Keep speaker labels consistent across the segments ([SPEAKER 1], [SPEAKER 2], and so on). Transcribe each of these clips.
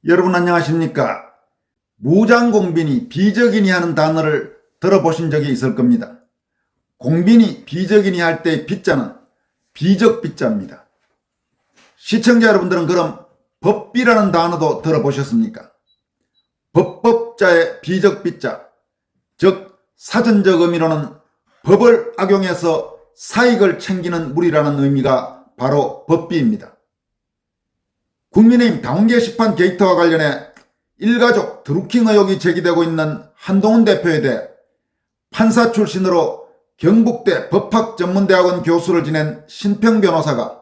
[SPEAKER 1] 여러분 안녕하십니까? 무장공빈이 비적인이 하는 단어를 들어보신 적이 있을 겁니다. 공빈이 비적인이 할 때의 비자는 비적비자입니다. 시청자 여러분들은 그럼 법비라는 단어도 들어보셨습니까? 법법자의 비적비자, 즉 사전적 의미로는 법을 악용해서 사익을 챙기는 무리라는 의미가 바로 법비입니다. 국민의힘 당원 게시판 게이트와 관련해 일가족 드루킹 의혹이 제기되고 있는 한동훈 대표에 대해 판사 출신으로 경북대 법학전문대학원 교수를 지낸 신평 변호사가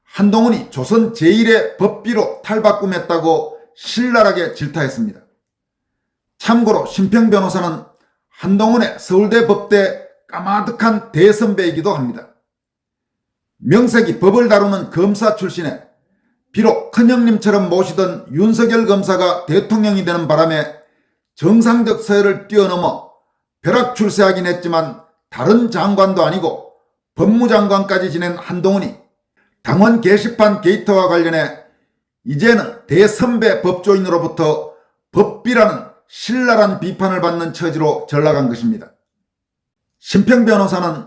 [SPEAKER 1] 한동훈이 조선 제1의 법비로 탈바꿈했다고 신랄하게 질타했습니다. 참고로 신평 변호사는 한동훈의 서울대 법대 까마득한 대선배이기도 합니다. 명색이 법을 다루는 검사 출신에 비록 큰형님처럼 모시던 윤석열 검사가 대통령이 되는 바람에 정상적 서열을 뛰어넘어 벼락 출세하긴 했지만 다른 장관도 아니고 법무장관까지 지낸 한동훈이 당원 게시판 게이트와 관련해 이제는 대선배 법조인으로부터 법비라는 신랄한 비판을 받는 처지로 전락한 것입니다. 신평 변호사는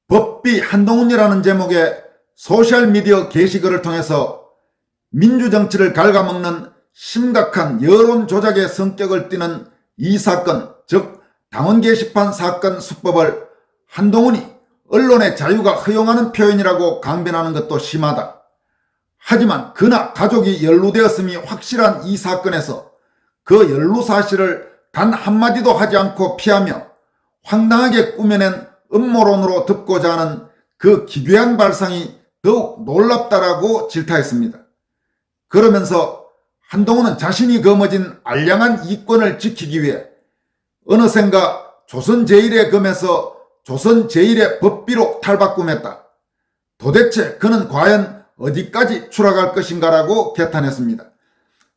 [SPEAKER 1] 법비 한동훈이라는 제목의 소셜미디어 게시글을 통해서 민주정치를 갉아먹는 심각한 여론 조작의 성격을 띠는 이 사건, 즉 당원 게시판 사건 수법을 한동훈이 언론의 자유가 허용하는 표현이라고 강변하는 것도 심하다. 하지만 그나 가족이 연루되었음이 확실한 이 사건에서 그 연루 사실을 단 한마디도 하지 않고 피하며 황당하게 꾸며낸 음모론으로 덮고자 하는 그 기괴한 발상이 더욱 놀랍다라고 질타했습니다. 그러면서 한동훈은 자신이 거머쥔 알량한 이권을 지키기 위해 어느샌가 조선 제1의 검에서 조선 제1의 법비로 탈바꿈했다. 도대체 그는 과연 어디까지 추락할 것인가라고 개탄했습니다.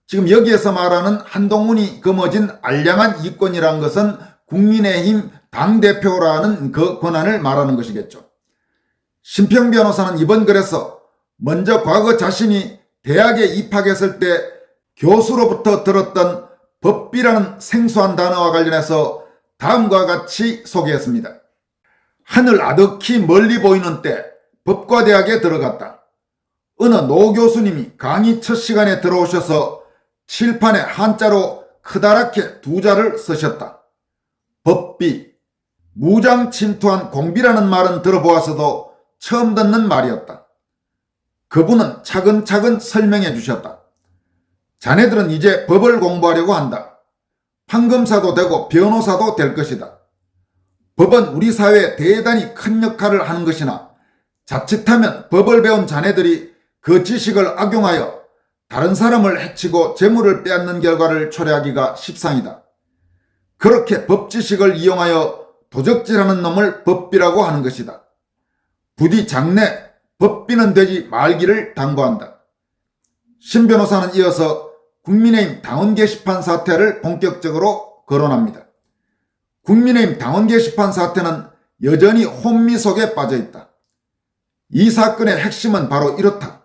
[SPEAKER 1] 지금 여기에서 말하는 한동훈이 거머쥔 알량한 이권이란 것은 국민의힘 당대표라는 그 권한을 말하는 것이겠죠. 신평 변호사는 이번 글에서 먼저 과거 자신이 대학에 입학했을 때 교수로부터 들었던 법비라는 생소한 단어와 관련해서 다음과 같이 소개했습니다. 하늘 아득히 멀리 보이는 때 법과대학에 들어갔다. 어느 노 교수님이 강의 첫 시간에 들어오셔서 칠판에 한자로 크다랗게 두 자를 쓰셨다. 법비, 무장 침투한 공비라는 말은 들어보았어도 처음 듣는 말이었다. 그분은 차근차근 설명해 주셨다. 자네들은 이제 법을 공부하려고 한다. 판검사도 되고 변호사도 될 것이다. 법은 우리 사회에 대단히 큰 역할을 하는 것이나 자칫하면 법을 배운 자네들이 그 지식을 악용하여 다른 사람을 해치고 재물을 빼앗는 결과를 초래하기가 십상이다. 그렇게 법지식을 이용하여 도적질하는 놈을 법비라고 하는 것이다. 부디 장래 법비는 되지 말기를 당부한다. 신 변호사는 이어서 국민의힘 당원 게시판 사태를 본격적으로 거론합니다. 국민의힘 당원 게시판 사태는 여전히 혼미 속에 빠져있다. 이 사건의 핵심은 바로 이렇다.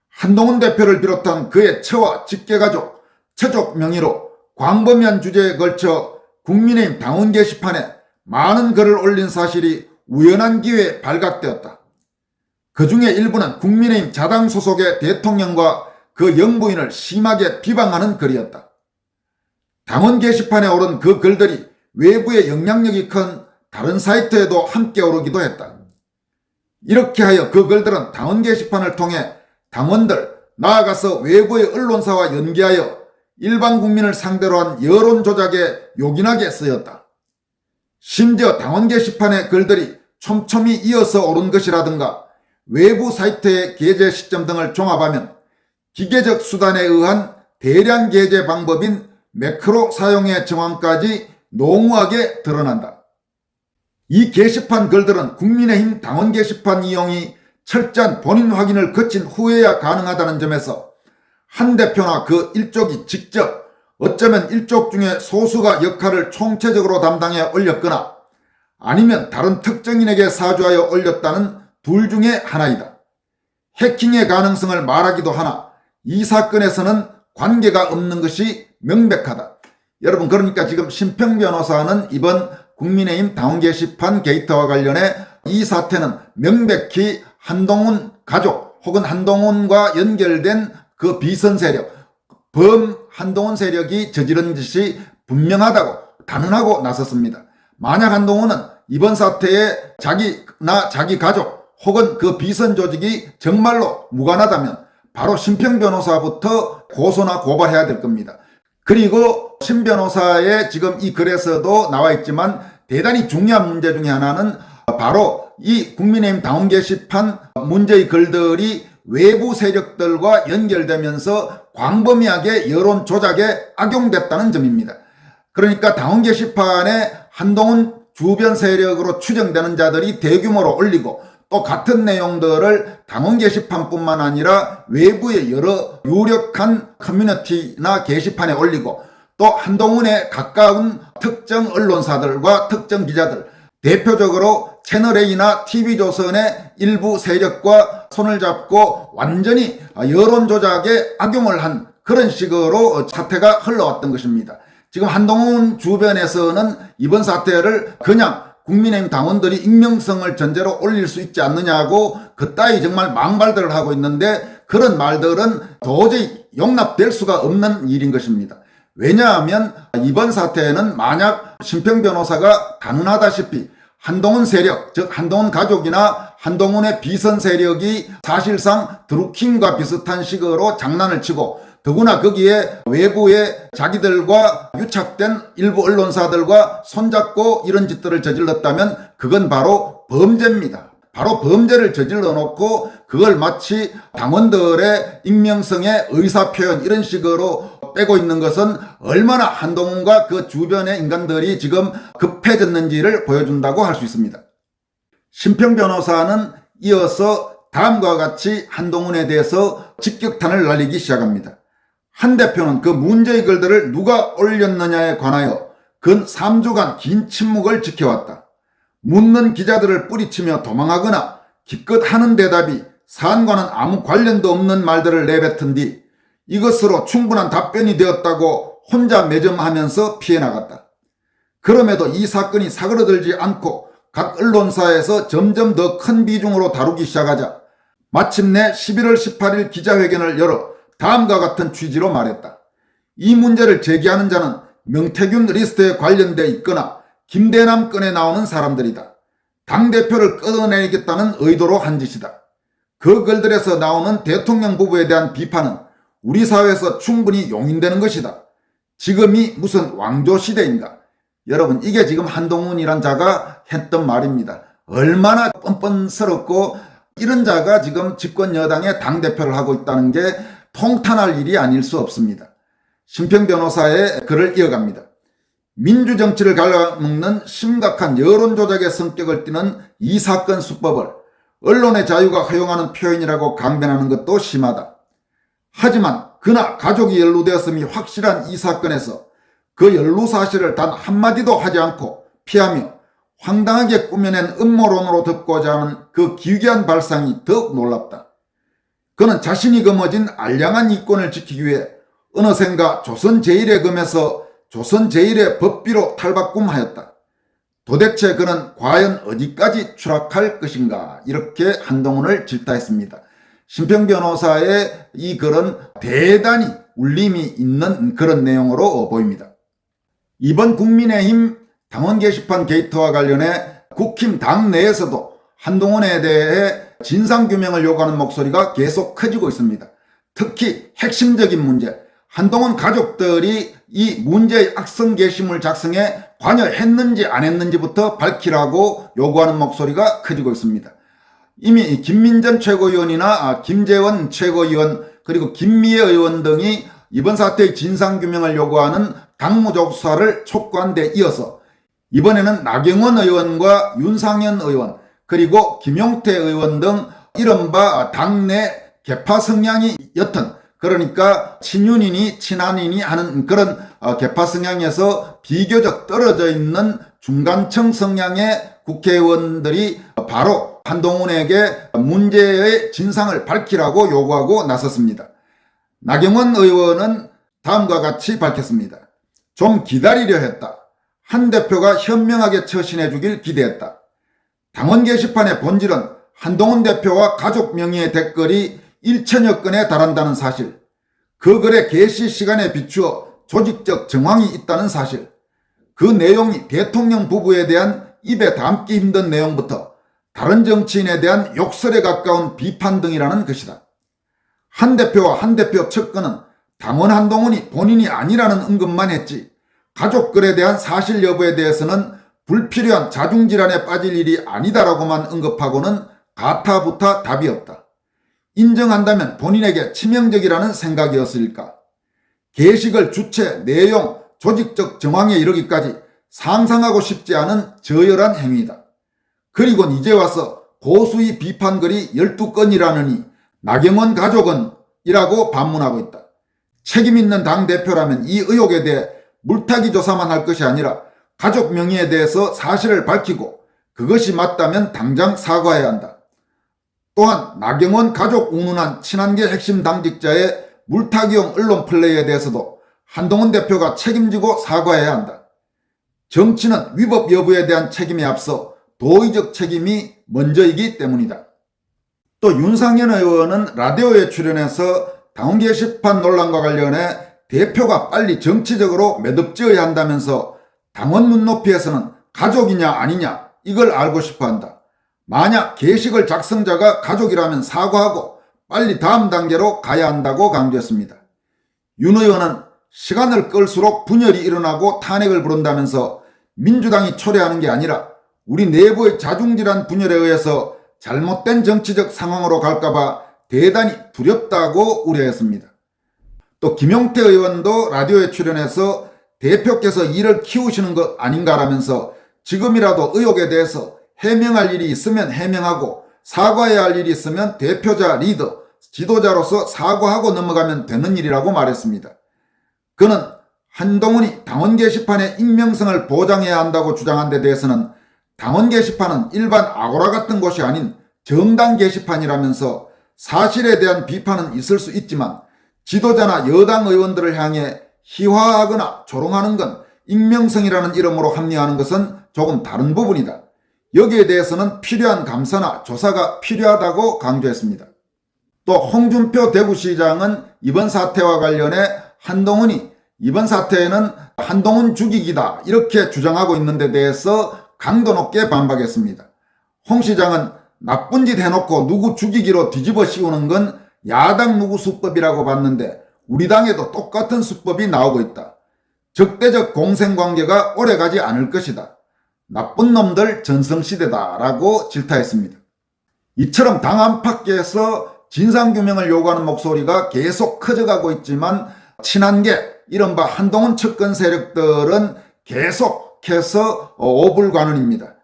[SPEAKER 1] 한동훈 대표를 비롯한 그의 처와 직계가족, 처족 명의로 광범위한 주제에 걸쳐 국민의힘 당원 게시판에 많은 글을 올린 사실이 우연한 기회에 발각되었다. 그 중에 일부는 국민의힘 자당 소속의 대통령과 그 영부인을 심하게 비방하는 글이었다. 당원 게시판에 오른 그 글들이 외부의 영향력이 큰 다른 사이트에도 함께 오르기도 했다. 이렇게 하여 그 글들은 당원 게시판을 통해 당원들, 나아가서 외부의 언론사와 연계하여 일반 국민을 상대로 한 여론 조작에 요긴하게 쓰였다. 심지어 당원 게시판의 글들이 촘촘히 이어서 오른 것이라든가 외부 사이트의 게재 시점 등을 종합하면 기계적 수단에 의한 대량 게재 방법인 매크로 사용의 정황까지 농후하게 드러난다. 이 게시판 글들은 국민의힘 당원 게시판 이용이 철저한 본인 확인을 거친 후에야 가능하다는 점에서 한 대표나 그 일족이 직접 어쩌면 일족 중에 소수가 역할을 총체적으로 담당해 올렸거나 아니면 다른 특정인에게 사주하여 올렸다는 둘 중에 하나이다. 해킹의 가능성을 말하기도 하나 이 사건에서는 관계가 없는 것이 명백하다. 여러분, 그러니까 지금 심평 변호사는 이번 국민의힘 당원 게시판 게이트와 관련해 이 사태는 명백히 한동훈 가족 혹은 한동훈과 연결된 그 비선 세력, 한동훈 세력이 저지른 짓이 분명하다고 단언하고 나섰습니다. 만약 한동훈은 이번 사태에 자기나 자기 가족 혹은 그 비선 조직이 정말로 무관하다면 바로 심평 변호사부터 고소나 고발해야 될 겁니다. 그리고 심 변호사의 지금 이 글에서도 나와 있지만 대단히 중요한 문제 중에 하나는 바로 이 국민의힘 당원 게시판 문제의 글들이 외부 세력들과 연결되면서 광범위하게 여론 조작에 악용됐다는 점입니다. 그러니까 당원 게시판에 한동훈 주변 세력으로 추정되는 자들이 대규모로 올리고 또 같은 내용들을 당원 게시판뿐만 아니라 외부의 여러 유력한 커뮤니티나 게시판에 올리고 또 한동훈에 가까운 특정 언론사들과 특정 기자들, 대표적으로 채널A나 TV조선의 일부 세력과 손을 잡고 완전히 여론 조작에 악용을 한 그런 식으로 사태가 흘러왔던 것입니다. 지금 한동훈 주변에서는 이번 사태를 그냥 국민의힘 당원들이 익명성을 전제로 올릴 수 있지 않느냐고 그따위 정말 망발들을 하고 있는데 그런 말들은 도저히 용납될 수가 없는 일인 것입니다. 왜냐하면 이번 사태에는 만약 심평 변호사가 단언하다시피 한동훈 세력, 즉 한동훈 가족이나 한동훈의 비선 세력이 사실상 드루킹과 비슷한 식으로 장난을 치고 더구나 거기에 외부의 자기들과 유착된 일부 언론사들과 손잡고 이런 짓들을 저질렀다면 그건 바로 범죄입니다. 바로 범죄를 저질러 놓고 그걸 마치 당원들의 익명성의 의사표현 이런 식으로 빼고 있는 것은 얼마나 한동훈과 그 주변의 인간들이 지금 급해졌는지를 보여준다고 할 수 있습니다. 심평 변호사는 이어서 다음과 같이 한동훈에 대해서 직격탄을 날리기 시작합니다. 한 대표는 그 문제의 글들을 누가 올렸느냐에 관하여 근 3주간 긴 침묵을 지켜왔다. 묻는 기자들을 뿌리치며 도망하거나 기껏 하는 대답이 사안과는 아무 관련도 없는 말들을 내뱉은 뒤 이것으로 충분한 답변이 되었다고 혼자 매점하면서 피해 나갔다. 그럼에도 이 사건이 사그러들지 않고 각 언론사에서 점점 더 큰 비중으로 다루기 시작하자 마침내 11월 18일 기자회견을 열어 다음과 같은 취지로 말했다. 이 문제를 제기하는 자는 명태균 리스트에 관련돼 있거나 김대남 건에 나오는 사람들이다. 당대표를 끌어내겠다는 의도로 한 짓이다. 그 글들에서 나오는 대통령 부부에 대한 비판은 우리 사회에서 충분히 용인되는 것이다. 지금이 무슨 왕조시대인가? 여러분, 이게 지금 한동훈이란 자가 했던 말입니다. 얼마나 뻔뻔스럽고 이런 자가 지금 집권 여당의 당대표를 하고 있다는 게 통탄할 일이 아닐 수 없습니다. 심평 변호사의 글을 이어갑니다. 민주정치를 갉아먹는 심각한 여론조작의 성격을 띠는 이 사건 수법을 언론의 자유가 허용하는 표현이라고 강변하는 것도 심하다. 하지만 그나 가족이 연루되었음이 확실한 이 사건에서 그 연루 사실을 단 한마디도 하지 않고 피하며 황당하게 꾸며낸 음모론으로 덮고자 하는 그 기괴한 발상이 더욱 놀랍다. 그는 자신이 거머쥔 알량한 이권을 지키기 위해 어느샌가 조선 제1의 검에서 조선 제1의 법비로 탈바꿈하였다. 도대체 그는 과연 어디까지 추락할 것인가? 이렇게 한동훈을 질타했습니다. 심평 변호사의 이 글은 대단히 울림이 있는 그런 내용으로 보입니다. 이번 국민의힘 당원 게시판 게이트와 관련해 국힘 당 내에서도 한동훈에 대해 진상규명을 요구하는 목소리가 계속 커지고 있습니다. 특히 핵심적인 문제, 한동훈 가족들이 이 문제의 악성 게시물 작성에 관여했는지 안 했는지부터 밝히라고 요구하는 목소리가 커지고 있습니다. 이미 김민전 최고위원이나 김재원 최고위원 그리고 김미애 의원 등이 이번 사태의 진상규명을 요구하는 당무조사를 촉구한 데 이어서 이번에는 나경원 의원과 윤상현 의원 그리고 김용태 의원 등 이른바 당내 개파 성향이 옅은 그러니까 친윤이니 친한이니 하는 그런 개파 성향에서 비교적 떨어져 있는 중간층 성향의 국회의원들이 바로 한동훈에게 문제의 진상을 밝히라고 요구하고 나섰습니다. 나경원 의원은 다음과 같이 밝혔습니다. 좀 기다리려 했다. 한 대표가 현명하게 처신해 주길 기대했다. 당원 게시판의 본질은 한동훈 대표와 가족 명의의 댓글이 1천여 건에 달한다는 사실, 그 글의 게시 시간에 비추어 조직적 정황이 있다는 사실, 그 내용이 대통령 부부에 대한 입에 담기 힘든 내용부터 다른 정치인에 대한 욕설에 가까운 비판 등이라는 것이다. 한 대표와 한 대표 측근은 당원 한동훈이 본인이 아니라는 언급만 했지 가족글에 대한 사실 여부에 대해서는 불필요한 자중질환에 빠질 일이 아니다라고만 언급하고는 가타부타 답이 없다. 인정한다면 본인에게 치명적이라는 생각이었을까? 게시글 주체, 내용, 조직적 정황에 이르기까지 상상하고 싶지 않은 저열한 행위다. 그리고 이제 와서 고수의 비판글이 12건이라느니 나경원 가족은 이라고 반문하고 있다. 책임 있는 당대표라면 이 의혹에 대해 물타기 조사만 할 것이 아니라 가족 명의에 대해서 사실을 밝히고 그것이 맞다면 당장 사과해야 한다. 또한 나경원 가족 운운한 친한계 핵심 당직자의 물타기용 언론 플레이에 대해서도 한동훈 대표가 책임지고 사과해야 한다. 정치는 위법 여부에 대한 책임에 앞서 도의적 책임이 먼저이기 때문이다. 또 윤상현 의원은 라디오에 출연해서 당원 게시판 논란과 관련해 대표가 빨리 정치적으로 매듭지어야 한다면서 당원 눈높이에서는 가족이냐 아니냐 이걸 알고 싶어 한다. 만약 게시글 작성자가 가족이라면 사과하고 빨리 다음 단계로 가야 한다고 강조했습니다. 윤 의원은 시간을 끌수록 분열이 일어나고 탄핵을 부른다면서 민주당이 초래하는 게 아니라 우리 내부의 자중질환 분열에 의해서 잘못된 정치적 상황으로 갈까봐 대단히 두렵다고 우려했습니다. 또 김용태 의원도 라디오에 출연해서 대표께서 일을 키우시는 것 아닌가라면서 지금이라도 의혹에 대해서 해명할 일이 있으면 해명하고 사과해야 할 일이 있으면 대표자 리더, 지도자로서 사과하고 넘어가면 되는 일이라고 말했습니다. 그는 한동훈이 당원 게시판의 익명성을 보장해야 한다고 주장한 데 대해서는 당원 게시판은 일반 아고라 같은 곳이 아닌 정당 게시판이라면서 사실에 대한 비판은 있을 수 있지만 지도자나 여당 의원들을 향해 희화하거나 조롱하는 건 익명성이라는 이름으로 합리화하는 것은 조금 다른 부분이다. 여기에 대해서는 필요한 감사나 조사가 필요하다고 강조했습니다. 또 홍준표 대구시장은 이번 사태와 관련해 한동훈이 이번 사태에는 한동훈 죽이기다 이렇게 주장하고 있는 데 대해서 강도 높게 반박했습니다. 홍 시장은 나쁜 짓 해놓고 누구 죽이기로 뒤집어 씌우는 건 야당 누구 수법이라고 봤는데 우리 당에도 똑같은 수법이 나오고 있다. 적대적 공생관계가 오래가지 않을 것이다. 나쁜 놈들 전성시대다 라고 질타했습니다. 이처럼 당 안팎에서 진상규명을 요구하는 목소리가 계속 커져가고 있지만 친한계 이른바 한동훈 측근 세력들은 계속해서 오불관원입니다.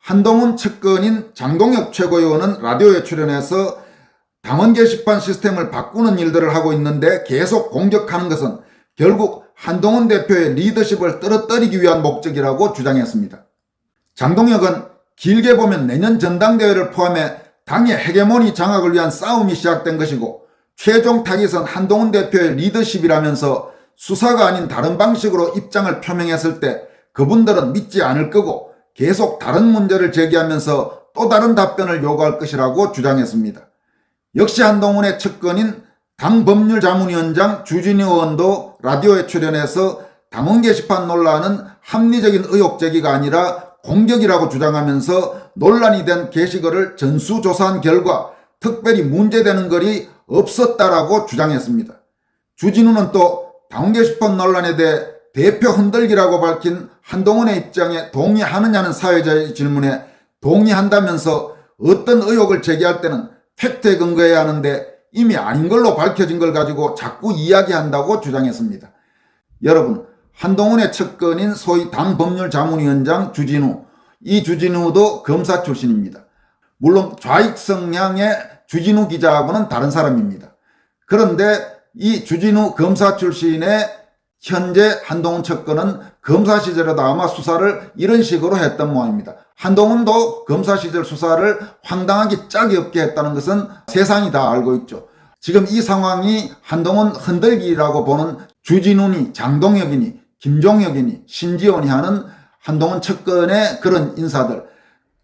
[SPEAKER 1] 한동훈 측근인 장동혁 최고위원은 라디오에 출연해서 당원 게시판 시스템을 바꾸는 일들을 하고 있는데 계속 공격하는 것은 결국 한동훈 대표의 리더십을 떨어뜨리기 위한 목적이라고 주장했습니다. 장동혁은 길게 보면 내년 전당대회를 포함해 당의 헤게모니 장악을 위한 싸움이 시작된 것이고 최종 타깃은 한동훈 대표의 리더십이라면서 수사가 아닌 다른 방식으로 입장을 표명했을 때 그분들은 믿지 않을 거고 계속 다른 문제를 제기하면서 또 다른 답변을 요구할 것이라고 주장했습니다. 역시 한동훈의 측근인 당법률자문위원장 주진우 의원도 라디오에 출연해서 당원 게시판 논란은 합리적인 의혹 제기가 아니라 공격이라고 주장하면서 논란이 된 게시글을 전수조사한 결과 특별히 문제되는 글이 없었다라고 주장했습니다. 주진우는 또 당원 게시판 논란에 대해 대표 흔들기라고 밝힌 한동훈의 입장에 동의하느냐는 사회자의 질문에 동의한다면서 어떤 의혹을 제기할 때는 팩트에 근거해야 하는데 이미 아닌 걸로 밝혀진 걸 가지고 자꾸 이야기한다고 주장했습니다. 여러분, 한동훈의 측근인 소위 당법률자문위원장 주진우, 이 주진우도 검사 출신입니다. 물론 좌익 성향의 주진우 기자하고는 다른 사람입니다. 그런데 이 주진우 검사 출신의 현재 한동훈 측근은 검사 시절에도 아마 수사를 이런 식으로 했던 모양입니다. 한동훈도 검사 시절 수사를 황당하게 짝이 없게 했다는 것은 세상이 다 알고 있죠. 지금 이 상황이 한동훈 흔들기라고 보는 주진우니 장동혁이니 김종혁이니 신지원이 하는 한동훈 측근의 그런 인사들,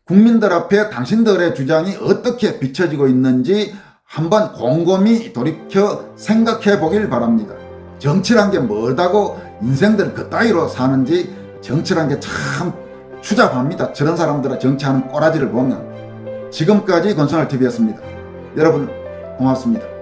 [SPEAKER 1] 국민들 앞에 당신들의 주장이 어떻게 비춰지고 있는지 한번 곰곰이 돌이켜 생각해 보길 바랍니다. 정치란 게 뭐다고 인생들 그따위로 사는지, 정치란 게 참 추잡합니다. 저런 사람들의 정치하는 꼬라지를 보면. 지금까지 권순알TV였습니다. 여러분 고맙습니다.